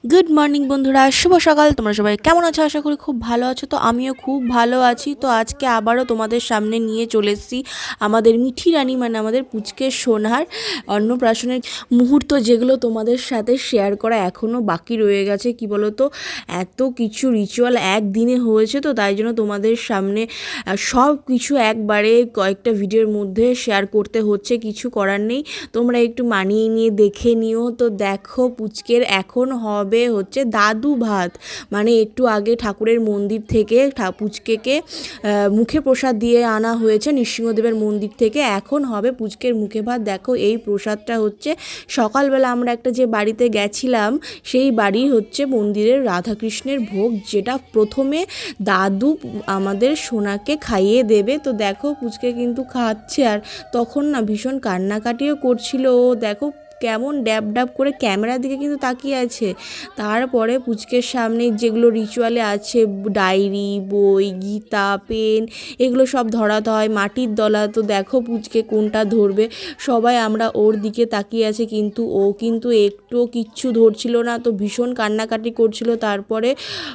Good morning বন্ধুরা, শুভ সকাল। তোমরা সবাই কেমন আছো? আশা করি খুব ভালো আছো। তো আমিও খুব ভালো আছি। তো আজকে আবারও তোমাদের সামনে নিয়ে চলে এসেছি আমাদের মিঠি রানী, মানে আমাদের পুচকে সোনার অন্নপ্রাশনের মুহূর্ত, যেগুলো তোমাদের সাথে শেয়ার করা এখনও বাকি রয়ে গেছে। কি বলো তো, এত কিছু রিচুয়াল একদিনে হয়েছে, তো তাই জন্য তোমাদের সামনে সব কিছু একবারে কয়েকটা ভিডিওর মধ্যে শেয়ার করতে হচ্ছে। কিছু করার নেই, তোমরা একটু মানিয়ে নিয়ে দেখে নিও। তো দেখো, পুচকের এখন হবে হচ্ছে দাদু ভাত, মানে একটু আগে ঠাকুরের মন্দির থেকে পুচকেকে মুখে প্রসাদ দিয়ে আনা হয়েছে নৃসিংহদেবের মন্দির থেকে। এখন হবে পুচকের মুখে ভাত। দেখো, এই প্রসাদটা হচ্ছে সকালবেলা আমরা একটা যে বাড়িতে গেছিলাম, সেই বাড়ি হচ্ছে মন্দিরের রাধাকৃষ্ণের ভোগ, যেটা প্রথমে দাদু আমাদের সোনাকে খাইয়ে দেবে। তো দেখো, পুচকে কিন্তু খাচ্ছে, আর তখন না ভীষণ কান্নাকাটিও করছিল। ও দেখো কেমন ড্যাব ড্যাব করে ক্যামেরার দিকে কিন্তু তাকিয়ে আছে। তারপরে পুচকের সামনে যেগুলো রিচুয়ালে আছে, ডায়েরি, বই, গীতা, পেন, এগুলো সব ধরাতে হয়, মাটির দলা। তো দেখো পুচকে কোনটা ধরবে, সবাই আমরা ওর দিকে তাকিয়ে আছে, কিন্তু ও কিন্তু একটুও কিচ্ছু ধরছিল না। তো ভীষণ কান্নাকাটি করছিল। তারপরে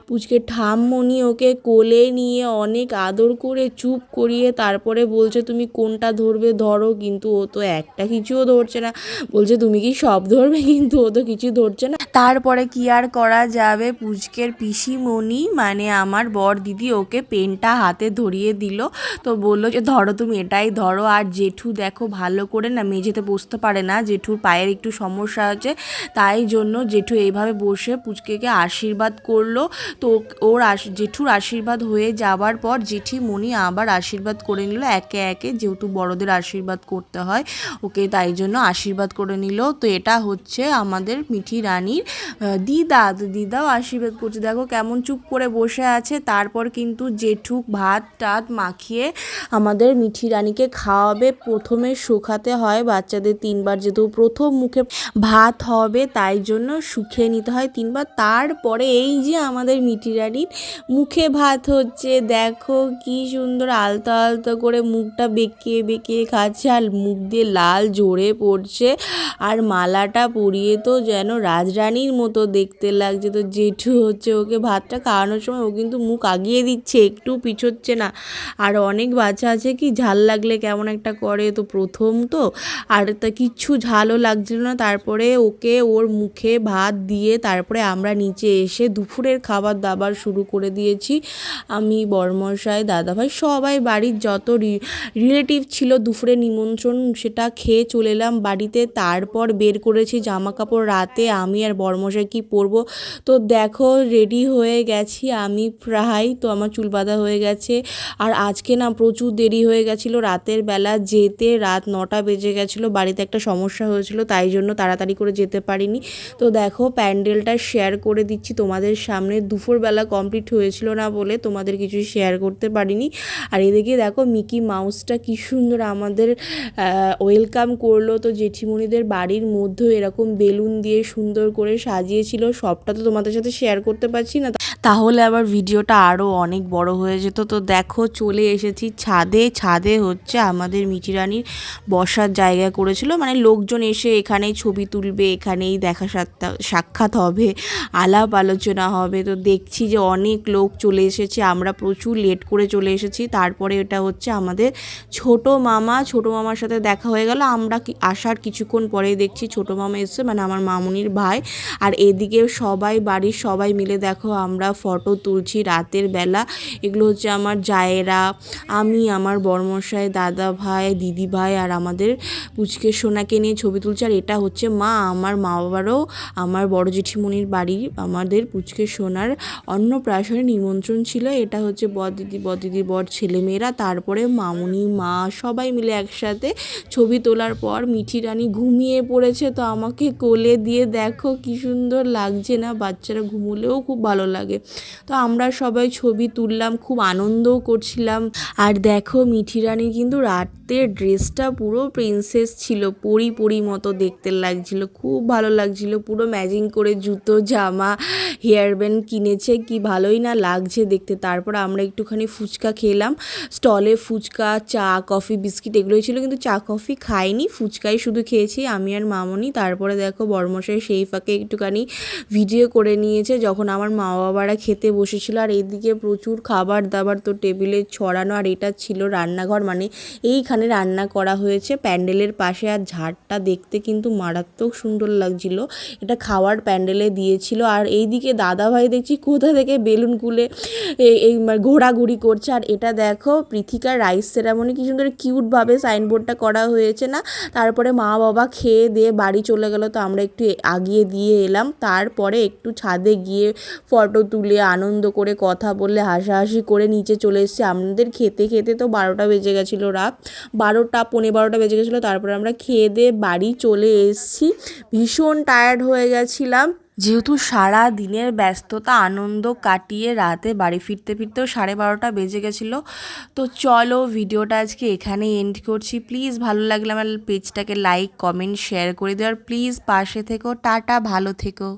পুচকে ঠাম্মনি ওকে কোলে নিয়ে অনেক আদর করে চুপ করিয়ে তারপরে বলছে, তুমি কোনটা ধরবে ধরো। কিন্তু ও তো একটা কিছুও ধরছে না। বলছে, তুমি কি সব ধরবে? কিন্তু ও তো কিছু ধরছে না। তারপরে কি আর করা যাবে, পুচকের পিসিমণি মানে আমার বর দিদি ওকে পেনটা হাতে ধরিয়ে দিল। তো বললো যে ধরো, তুমি এটাই ধরো। আর জেঠু দেখো ভালো করে না মেঝেতে বসতে পারে না, জেঠুর পায়ের একটু সমস্যা আছে, তাই জন্য জেঠু এইভাবে বসে পুচকেকে আশীর্বাদ করলো। তো ওর জেঠুর আশীর্বাদ হয়ে যাওয়ার পর জেঠিমণি আবার আশীর্বাদ করে নিল একে একে, যেহেতু বড়দের আশীর্বাদ করতে হয় ওকে, তাই জন্য আশীর্বাদ করে নিল। তো এটা হচ্ছে আমাদের মিঠি রানীর দিদা। তো দিদাও আশীর্বাদ করছে। দেখো কেমন চুপ করে বসে আছে। তারপর কিন্তু জেঠু ভাত টাত মাখিয়ে আমাদের মিঠি রানীকে খাওয়াবে। প্রথমে শুকাতে হয় বাচ্চাদের 3বার, যেহেতু প্রথম মুখে ভাত হবে তাই জন্য শুকিয়ে নিতে হয় 3বার। তারপরে এই যে আমাদের মিঠি রানীর মুখে ভাত হচ্ছে। দেখো কি সুন্দর আলতো আলতো করে মুখটা বেঁকিয়ে বেঁকিয়ে খাচ্ছে, আর মুখ দিয়ে লাল ঝরে পড়ছে। আর মালাটা পরিয়ে তো যেন রাজরানীর মতো দেখতে লাগছে। তো জেঠু হচ্ছে ওকে ভাতটা খাওয়ানোর সময় ও কিন্তু মুখ আগিয়ে দিচ্ছে, একটু পিছোচ্ছে না। আর অনেক বাচ্চা আছে কি ঝাল লাগলে কেমন একটা করে, তো প্রথম তো আর তা কিচ্ছু ঝালও লাগছিল না। তারপরে ওকে ওর মুখে ভাত দিয়ে তারপরে আমরা নিচে এসে দুপুরের খাবার দাবার শুরু করে দিয়েছি। আমি, বরমশাই, দাদাভাই, সবাই বাড়ির যত রিলেটিভ ছিল দুপুরে নিমন্ত্রণ, সেটা খেয়ে চলে এলাম বাড়িতে। তারপর বের করেছি জামা কাপড়। রাতে আমি আর বরমশাই কি পরবো, তো দেখো রেডি হয়ে গেছি আমি প্রায়। তো আমার চুল বাঁধা হয়ে গেছে। আর আজকে না প্রচুর দেরি হয়ে গেছিলো রাতের বেলা যেতে, রাত 9টা বেজে গেছিলো। বাড়িতে একটা সমস্যা হয়েছিল, তাই জন্য তাড়াতাড়ি করে যেতে পারিনি। তো দেখো প্যান্ডেলটা শেয়ার করে দিচ্ছি তোমাদের সামনে। দুপুরবেলা কমপ্লিট হয়েছিল না বলে তোমাদের কিছু শেয়ার করতে পারিনি। আর এদিকে দেখো মিকি মাউসটা কি সুন্দর আমাদের ওয়েলকাম করলো। তো জেঠিমণিদের বাড়ির মধ্যেও এরকম বেলুন দিয়ে সুন্দর করে সাজিয়েছিল। সবটা তো তোমাদের সাথে শেয়ার করতে পারছি না, তাহলে আবার ভিডিওটা আরও অনেক বড় হয়ে যেত। তো দেখো চলে এসেছি ছাদে। ছাদে হচ্ছে আমাদের মিঠি রানীর বসার জায়গা করেছিল, মানে লোকজন এসে এখানেই ছবি তুলবে, এখানেই দেখা সাক্ষাৎ হবে, আলাপ আলোচনা হবে। তো দেখছি যে অনেক লোক চলে এসেছে, আমরা প্রচুর লেট করে চলে এসেছি। তারপরে এটা হচ্ছে আমাদের ছোট মামা, ছোট মামার সাথে দেখা হয়ে গেল। আমরা আসার কিছুক্ষণ পরে দেখছি ছোট মামা এসছে, মানে আমার মামুনির ভাই। আর এদিকে সবাই বাড়ির সবাই মিলে দেখো আমরা ফটো তুলছি রাতের বেলা। এগুলো হচ্ছে আমার জায়েরা, আমি, আমার বরমশাই, দাদা ভাই, দিদি ভাই, আর আমাদের পুচকে সোনাকে নিয়ে ছবি তুলছি। আর এটা হচ্ছে মা, আমার মা বাবারও আমার বড় জেঠিমণির বাড়ি আমাদের পুচকে সোনার অন্নপ্রাশনে নিমন্ত্রণ ছিল। এটা হচ্ছে বদিদি বর ছেলেমেয়েরা, তারপরে মামুনি, মা, সবাই মিলে একসাথে ছবি তোলার পর মিঠি রানী ঘুমিয়ে পড়েছে। তো আমাকে কোলে দিয়ে দেখো কি সুন্দর লাগছে না, বাচ্চারা ঘুমোলেও খুব ভালো লাগে। তো আমরা সবাই ছবি তুললাম, খুব আনন্দও করছিলাম। আর দেখো মিঠি রানীর কিন্তু রাতের ড্রেসটা পুরো প্রিন্সেস ছিল, পরি পরি মতো দেখতে লাগছিল, খুব ভালো লাগছিল, পুরো ম্যাচিং করে জুতো জামা হেয়ার ব্যান্ড কিনেছে, কি ভালোই না লাগছে দেখতে। তারপর আমরা একটুখানি ফুচকা খেলাম, স্টলে ফুচকা, চা, কফি, বিস্কিট এগুলোই ছিল, কিন্তু চা কফি খাইনি, ফুচকাই শুধু খেয়েছি আমি আর মামনি। তারপরে দেখো বড়মশাই সেই ফাঁকে একটুখানি ভিডিও করে নিয়েছে যখন আমার মা বাবারা খেতে বসেছিল। আর এইদিকে প্রচুর খাবার দাবার তো টেবিলে ছড়ানো, আর এটা ছিল রান্নাঘর, মানে এইখানে রান্না করা হয়েছে প্যান্ডেলের পাশে। আর ঝাড়টা দেখতে কিন্তু মারাত্মক সুন্দর লাগছিল, এটা খাওয়ার প্যান্ডেলে দিয়েছিল। আর এইদিকে দাদাভাই দেখছি কোথা থেকে বেলুন খুলে এই ঘোরাঘুরি করছে। আর এটা দেখো পৃথিকার রাইস সেরামনি, কি সুন্দর কিউটভাবে সাইনবোর্ডটা করা হয়েছে না। তারপরে মা বাবা খেয়ে দিয়ে বাড়ি চলে গেল, তো আমরা একটু আগিয়ে দিয়ে এলাম। তারপরে একটু ছাদে গিয়ে ফটো তুলে আনন্দ করে কথা বললে হাসাহাসি করে নিচে চলে এসেছি। আমাদের খেতে খেতে তো 12টা বেজে গেছিলো, রাত 12টা 12:15 বেজে গেছিলো। তারপরে আমরা খেয়ে দিয়ে বাড়ি চলে এসেছি, ভীষণ টায়ার্ড হয়ে গেছিলাম যেহেতু সারা দিনের ব্যস্ততা আনন্দ কাটিয়ে রাতে বাড়ি ফিরতে ফিরতেও 12:30 বেজে গেছিলো। তো চলো ভিডিওটা আজকে এখানেই এন্ড করছি। প্লিজ ভালো লাগলে আমার পেজটাকে লাইক, কমেন্ট, শেয়ার করে দিও, আর প্লিজ পাশে থেকো। টাটা, ভালো থেকো।